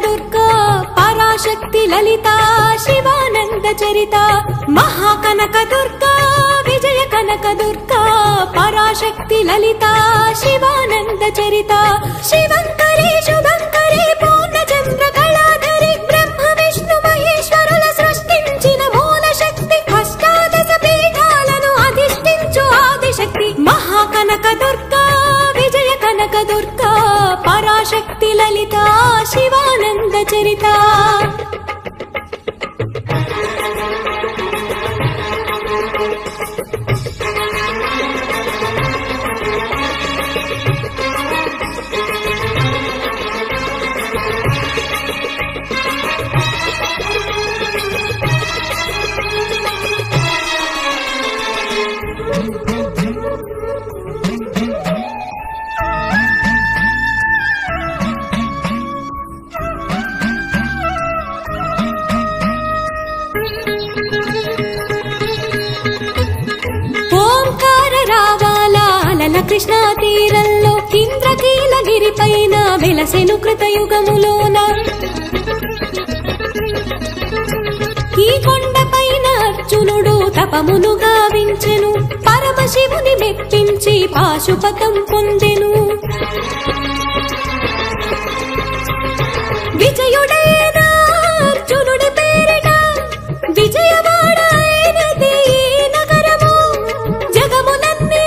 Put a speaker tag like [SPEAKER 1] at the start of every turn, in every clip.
[SPEAKER 1] దుర్గా పరాశక్తి లలిత శివానంద చరిత మహాకనక దుర్గా విజయ కనక దుర్గా పరాశక్తి లలిత శివానంద చరిత శివంకరి శుభంకరి పూర్ణచంద్ర కళాధరి బ్రహ్మ విష్ణు మహేశ్వరుల సృష్టించిన మూల శక్తి అష్టాదశ పీఠాలను అధిష్ఠించు ఆదిశక్తి మహాకనక దుర్గా విజయ కనక దుర్గా పరాశక్తి లలిత శివానంద చరిత కృష్ణా తీరంలో ఇంద్రకీలగిరి పైన వెలసెను కృతయుగములోన ఈ కొండ పైన అర్జునుడు తపమును గావించెను పరమశివుని మెప్పించి పాశుపతం పొందెను విజయుడైన అర్జునుడి పేరిట విజయవాడ అయినది నగరము జగములన్నీ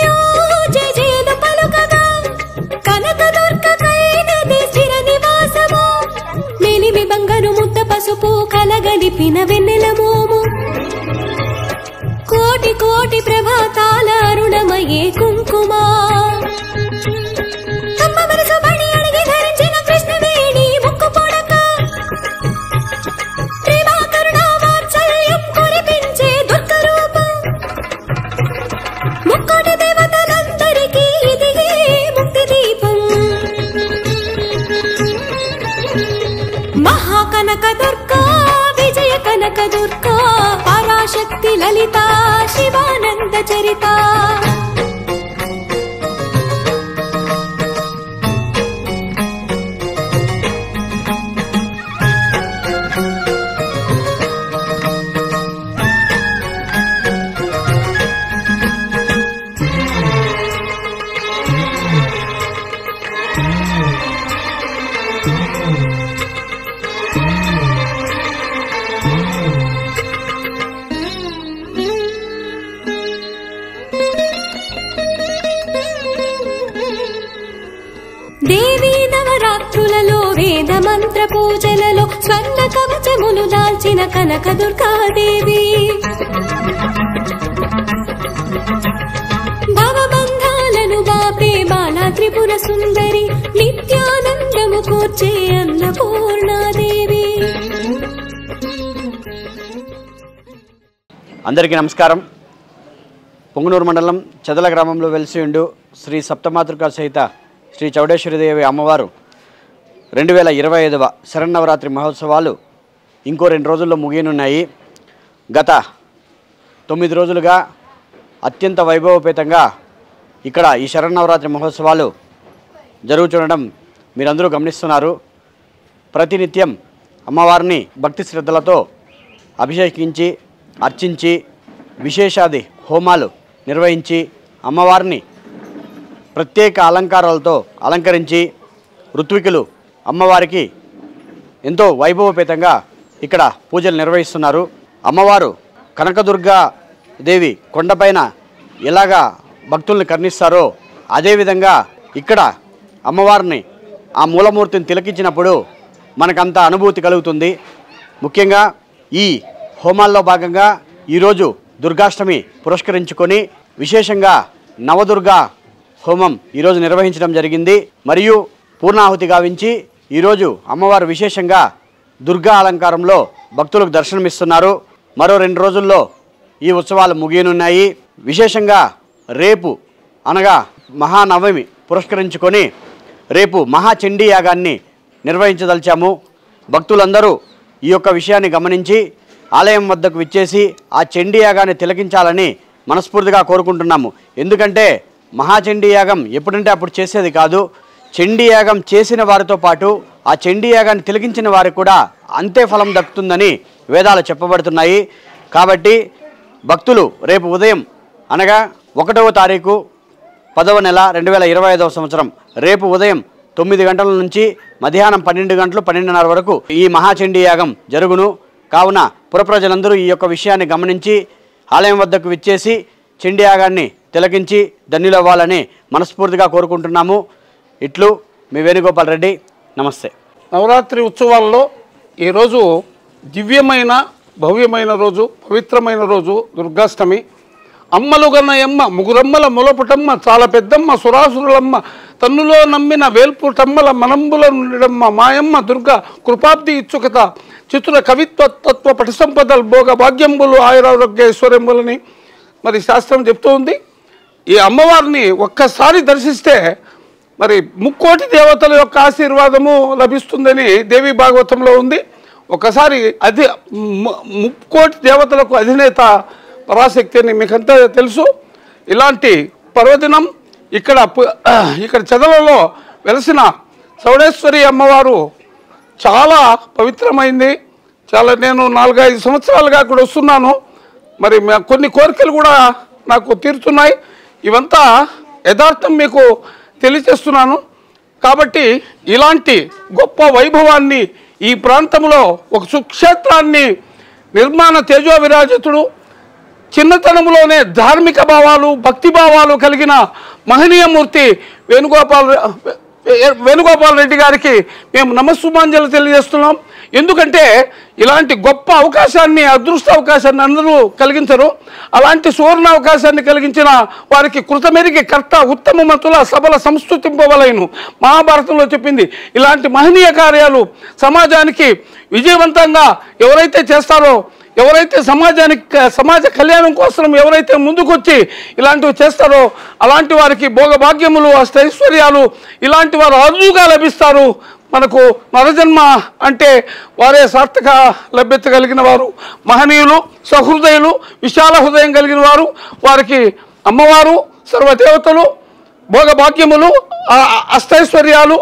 [SPEAKER 1] పసుపు కలగలిపిన వెన్నెల మోము కోటి కోటి ప్రభాతాల అరుణమయే కుంకుమా అమ్మ మనసు బడి అడిగి ధరించిన కృష్ణవేణి ముక్కు పొడక ప్రేమ కరుణ వాత్సల్యం కురిపించే దుర్గ రూపం ముక్కోటి దేవతలందరికీ ఇది ముక్తి దీపం మహాకనక దుర్గా విజయ కనక దుర్గా పరాశక్తి లలిత శివానంద చరిత దేవీ నవరాత్రులలో వేద మంత్ర పూజలలో స్వర్ణ కవచములు దాల్చిన కనక దుర్గాదేవి భవబంధాలను బాపే బాలా త్రిపుర సుందరి నిత్యానందము కూర్చే అన్నపూర్ణాదేవి.
[SPEAKER 2] అందరికీ నమస్కారం. పొంగునూరు మండలం చెదల గ్రామంలో వెలిసి ఉండు శ్రీ సప్తమాతృకా సహిత శ్రీ చౌడేశ్వరిదేవి అమ్మవారు 2025వ శరన్నవరాత్రి మహోత్సవాలు ఇంకో 2 రోజుల్లో ముగియనున్నాయి. గత 9 రోజులుగా అత్యంత వైభవపేతంగా ఇక్కడ ఈ శరన్నవరాత్రి మహోత్సవాలు జరుగుతుండడం మీరందరూ గమనిస్తున్నారు. ప్రతినిత్యం అమ్మవారిని భక్తి శ్రద్ధలతో అభిషేకించి అర్చించి విశేషాది హోమాలు నిర్వహించి అమ్మవారిని ప్రత్యేక అలంకారాలతో అలంకరించి ఋత్వికులు అమ్మవారికి ఎంతో వైభవపేతంగా ఇక్కడ పూజలు నిర్వహిస్తున్నారు. అమ్మవారు కనకదుర్గా దేవి కొండపైన ఎలాగా భక్తుల్ని కరుణిస్తారో అదేవిధంగా ఇక్కడ అమ్మవారిని ఆ మూలమూర్తిని తిలకించినప్పుడు మనకంత అనుభూతి కలుగుతుంది. ముఖ్యంగా ఈ హోమాల్లో భాగంగా ఈరోజు దుర్గాష్టమి పురస్కరించుకొని విశేషంగా నవదుర్గా హోమం ఈరోజు నిర్వహించడం జరిగింది. మరియు పూర్ణాహుతి గావించి ఈరోజు అమ్మవారు విశేషంగా దుర్గా అలంకారంలో భక్తులకు దర్శనమిస్తున్నారు. మరో 2 రోజుల్లో ఈ ఉత్సవాలు ముగియనున్నాయి. విశేషంగా రేపు అనగా మహానవమి పురస్కరించుకొని రేపు మహాచండీ యాగాన్ని నిర్వహించదలిచాము. భక్తులందరూ ఈ యొక్క విషయాన్ని గమనించి ఆలయం వద్దకు విచ్చేసి ఆ చండీ యాగాన్ని తిలకించాలని మనస్ఫూర్తిగా కోరుకుంటున్నాము. ఎందుకంటే మహాచండీ యాగం ఎప్పుడంటే అప్పుడు చేసేది కాదు. చండీయాగం చేసిన వారితో పాటు ఆ చండీయాగాన్ని తిలకించిన వారికి కూడా అంతే ఫలం దక్కుతుందని వేదాలు చెప్పబడుతున్నాయి. కాబట్టి భక్తులు రేపు ఉదయం అనగా 1వ తారీఖు 10వ నెల 2025వ సంవత్సరం రేపు ఉదయం 9 గంటల నుంచి మధ్యాహ్నం 12 గంటలు 12:30 వరకు ఈ మహాచండీ యాగం జరుగును. కావున పురప్రజలందరూ ఈ యొక్క విషయాన్ని గమనించి ఆలయం వద్దకు విచ్చేసి చండీ యాగాన్ని తిలకించి ధన్యులవ్వాలని మనస్ఫూర్తిగా కోరుకుంటున్నాము. ఇట్లు మీ వేణుగోపాల్ రెడ్డి. నమస్తే.
[SPEAKER 3] నవరాత్రి ఉత్సవాల్లో ఈరోజు దివ్యమైన భవ్యమైన రోజు, పవిత్రమైన రోజు దుర్గాష్టమి. అమ్మలు గన్నయమ్మ ముగురమ్మల మొలపుటమ్మ చాలా పెద్దమ్మ సురాసురులమ్మ తన్నులో నమ్మిన వేల్పుటమ్మల మనంబుల నుండిడమ్మ మాయమ్మ దుర్గ కృపాబ్ది ఇచ్చుకత చిత్ర కవిత్వ తత్వ పటిసంపదలు భోగ భాగ్యంబులు ఆయురారోగ్య ఐశ్వర్యములని మరి శాస్త్రం చెప్తూ ఉంది. ఈ అమ్మవారిని ఒక్కసారి దర్శిస్తే మరి 3,000,000 దేవతల యొక్క ఆశీర్వాదము లభిస్తుందని దేవి భాగవతంలో ఉంది. ఒకసారి 3,000,000 దేవతలకు అధినేత పరాశక్తి అని మీకంతా తెలుసు. ఇలాంటి పర్వదినం ఇక్కడ చెదలలో వెలసిన చౌడేశ్వరి అమ్మవారు చాలా పవిత్రమైంది. నేను 4-5 సంవత్సరాలుగా అక్కడ వస్తున్నాను. మరి కొన్ని కోరికలు కూడా నాకు తీరుతున్నాయి. ఇవంతా యథార్థం మీకు తెలియజేస్తున్నాను. కాబట్టి ఇలాంటి గొప్ప వైభవాన్ని ఈ ప్రాంతంలో ఒక సుక్షేత్రాన్ని నిర్మాణ తేజో విరాజితుడు చిన్నతనంలోనే ధార్మిక భావాలు భక్తి భావాలు కలిగిన మహనీయమూర్తి వేణుగోపాల్ రెడ్డి గారికి మేము నమస్సుమాంజలు తెలియజేస్తున్నాం. ఎందుకంటే ఇలాంటి గొప్ప అవకాశాన్ని అదృష్ట అవకాశాన్ని అందరూ కలిగించరు. అలాంటి సువర్ణ అవకాశాన్ని కలిగించిన వారికి కృతమెరిగి కర్త ఉత్తమమతుల సబల సంస్కృతింపవలైను మహాభారతంలో చెప్పింది. ఇలాంటి మహనీయ కార్యాలు సమాజానికి విజయవంతంగా ఎవరైతే చేస్తారో, ఎవరైతే సమాజ కళ్యాణం కోసం ఎవరైతే ముందుకొచ్చి ఇలాంటివి చేస్తారో అలాంటి వారికి భోగభాగ్యములు అష్టైశ్వర్యాలు ఇలాంటి వారు అరుదుగా లభిస్తారు. మనకు నరజన్మ అంటే వారే సార్థక లభ్యత కలిగిన వారు, మహనీయులు, సహృదయులు, విశాల హృదయం కలిగిన వారు. వారికి అమ్మవారు సర్వదేవతలు భోగభాగ్యములు అష్టైశ్వర్యాలు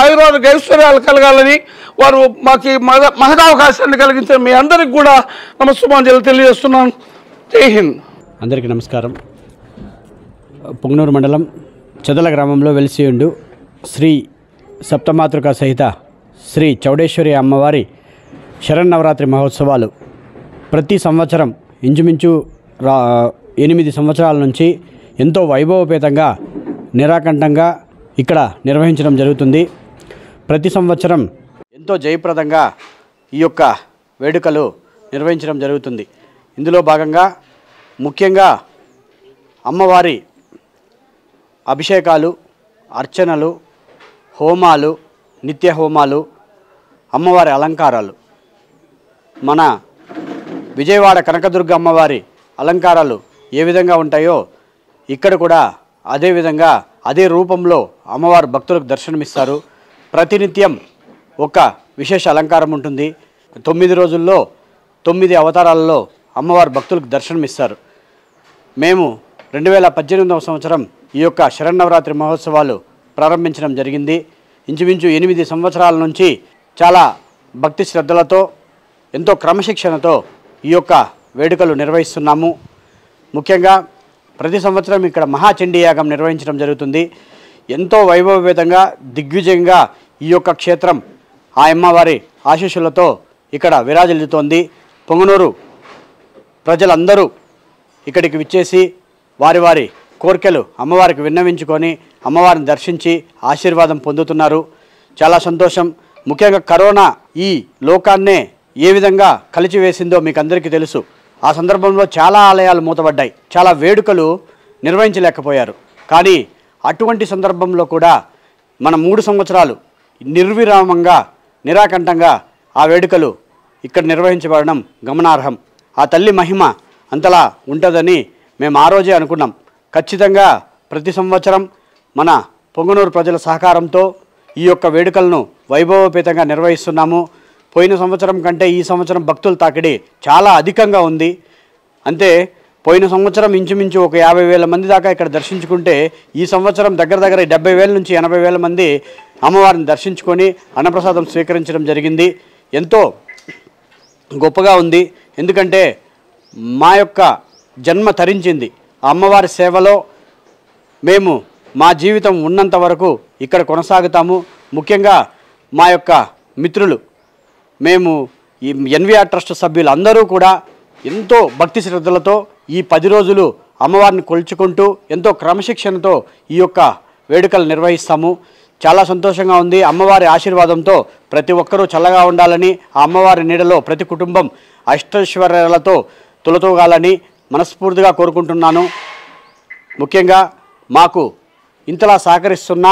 [SPEAKER 3] ఆయురారోగ్య ఐశ్వర్యాలు కలగాలని వారు మాకు మహదావకాశాన్ని కలిగించిన మీ అందరికి కూడా నమస్సుమాంజలు తెలియజేస్తున్నాను. జై హింద్.
[SPEAKER 2] అందరికీ నమస్కారం. పొంగనూరు మండలం చెదల గ్రామంలో వెలిసియుండు శ్రీ సప్తమాతృక సహిత శ్రీ చౌడేశ్వరి అమ్మవారి శరన్నవరాత్రి మహోత్సవాలు ప్రతి సంవత్సరం ఇంచుమించు 8 సంవత్సరాల నుంచి ఎంతో వైభవపేతంగా నిరాకంఠంగా ఇక్కడ నిర్వహించడం జరుగుతుంది. ప్రతి సంవత్సరం ఎంతో జయప్రదంగా ఈ యొక్క వేడుకలు నిర్వహించడం జరుగుతుంది. ఇందులో భాగంగా ముఖ్యంగా అమ్మవారి అభిషేకాలు, అర్చనలు, హోమాలు, నిత్య హోమాలు, అమ్మవారి అలంకారాలు, మన విజయవాడ కనకదుర్గ అమ్మవారి అలంకారాలు ఏ విధంగా ఉంటాయో ఇక్కడ కూడా అదేవిధంగా అదే రూపంలో అమ్మవారు భక్తులకు దర్శనమిస్తారు. ప్రతినిత్యం ఒక విశేష అలంకారం ఉంటుంది. 9 రోజుల్లో 9 అవతారాలలో అమ్మవారు భక్తులకు దర్శనమిస్తారు. మేము 2018వ సంవత్సరం ఈ యొక్క శరన్నవరాత్రి మహోత్సవాలు ప్రారంభించడం జరిగింది. ఇంచుమించు 8 సంవత్సరాల నుంచి చాలా భక్తి శ్రద్ధలతో ఎంతో క్రమశిక్షణతో ఈ యొక్క వేడుకలు నిర్వహిస్తున్నాము. ముఖ్యంగా ప్రతి సంవత్సరం ఇక్కడ మహాచండీ యాగం నిర్వహించడం జరుగుతుంది. ఎంతో వైభవపేతంగా దిగ్విజయంగా ఈ యొక్క క్షేత్రం ఆ అమ్మవారి ఆశీస్సులతో ఇక్కడ విరాజిల్లుతోంది. పొంగనూరు ప్రజలందరూ ఇక్కడికి విచ్చేసి వారి వారి కోరికలు అమ్మవారికి విన్నవించుకొని అమ్మవారిని దర్శించి ఆశీర్వాదం పొందుతున్నారు. చాలా సంతోషం. ముఖ్యంగా కరోనా ఈ లోకాన్నే ఏ విధంగా కలిచివేసిందో మీకు అందరికీ తెలుసు. ఆ సందర్భంలో చాలా ఆలయాలు మూతపడ్డాయి, చాలా వేడుకలు నిర్వహించలేకపోయారు. కానీ అటువంటి సందర్భంలో కూడా మన 3 సంవత్సరాలు నిర్విరామంగా నిరాకంఠంగా ఆ వేడుకలు ఇక్కడ నిర్వహించబడడం గమనార్హం. ఆ తల్లి మహిమ అంతలా ఉంటుందని మేము ఆ రోజే అనుకున్నాం. ఖచ్చితంగా ప్రతి సంవత్సరం మన పొంగనూరు ప్రజల సహకారంతో ఈ యొక్క వేడుకలను వైభవపేతంగా నిర్వహిస్తున్నాము. పోయిన సంవత్సరం కంటే ఈ సంవత్సరం భక్తుల తాకిడి చాలా అధికంగా ఉంది. అంతే పోయిన సంవత్సరం ఇంచుమించు ఒక 50,000 మంది దాకా ఇక్కడ దర్శించుకుంటే ఈ సంవత్సరం దగ్గర 70,000 నుంచి 80,000 మంది అమ్మవారిని దర్శించుకొని అన్నప్రసాదం స్వీకరించడం జరిగింది. ఎంతో గొప్పగా ఉంది. ఎందుకంటే మా యొక్క జన్మ తరించింది ఆ అమ్మవారి సేవలో. మేము మా జీవితం ఉన్నంత వరకు ఇక్కడ కొనసాగుతాము. ముఖ్యంగా మా యొక్క మిత్రులు, మేము ఈ ఎన్వీఆర్ ట్రస్ట్ సభ్యులు అందరూ కూడా ఎంతో భక్తి శ్రద్ధలతో ఈ 10 రోజులు అమ్మవారిని కొలుచుకుంటూ ఎంతో క్రమశిక్షణతో ఈ యొక్క వేడుకలు నిర్వహిస్తాము. చాలా సంతోషంగా ఉంది. అమ్మవారి ఆశీర్వాదంతో ప్రతి ఒక్కరూ చల్లగా ఉండాలని, ఆ అమ్మవారి నీడలో ప్రతి కుటుంబం అష్టైశ్వర్యాలతో తులతూగాలని మనస్ఫూర్తిగా కోరుకుంటున్నాను. ముఖ్యంగా మాకు ఇంతలా సహకరిస్తున్న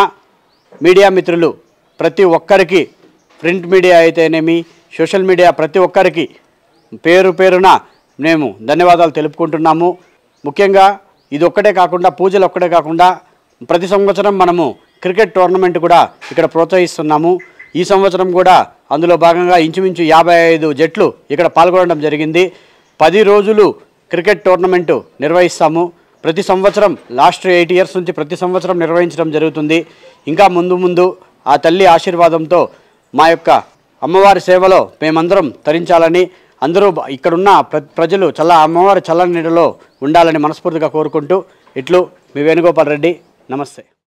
[SPEAKER 2] మీడియా మిత్రులు ప్రతి ఒక్కరికి, ప్రింట్ మీడియా అయితేనేమి, సోషల్ మీడియా ప్రతి ఒక్కరికి పేరు పేరున మేము ధన్యవాదాలు తెలుపుకుంటున్నాము. ముఖ్యంగా ఇది ఒక్కటే కాకుండా, పూజలు ఒక్కటే కాకుండా ప్రతి సంవత్సరం మనము క్రికెట్ టోర్నమెంట్ కూడా ఇక్కడ ప్రోత్సహిస్తున్నాము. ఈ సంవత్సరం కూడా అందులో భాగంగా ఇంచుమించు 55 జట్లు ఇక్కడ పాల్గొనడం జరిగింది. 10 రోజులు క్రికెట్ టోర్నమెంటు నిర్వహిస్తాము. ప్రతి సంవత్సరం లాస్ట్ 8 ఇయర్స్ నుంచి ప్రతి సంవత్సరం నిర్వహించడం జరుగుతుంది. ఇంకా ముందు ఆ తల్లి ఆశీర్వాదంతో మా యొక్క అమ్మవారి సేవలో మేమందరం తరించాలని, అందరూ ఇక్కడున్న ప్రజలు అమ్మవారి చల్లని నీడలో ఉండాలని మనస్ఫూర్తిగా కోరుకుంటూ ఇట్లు మీ వేణుగోపాల్ రెడ్డి. నమస్తే.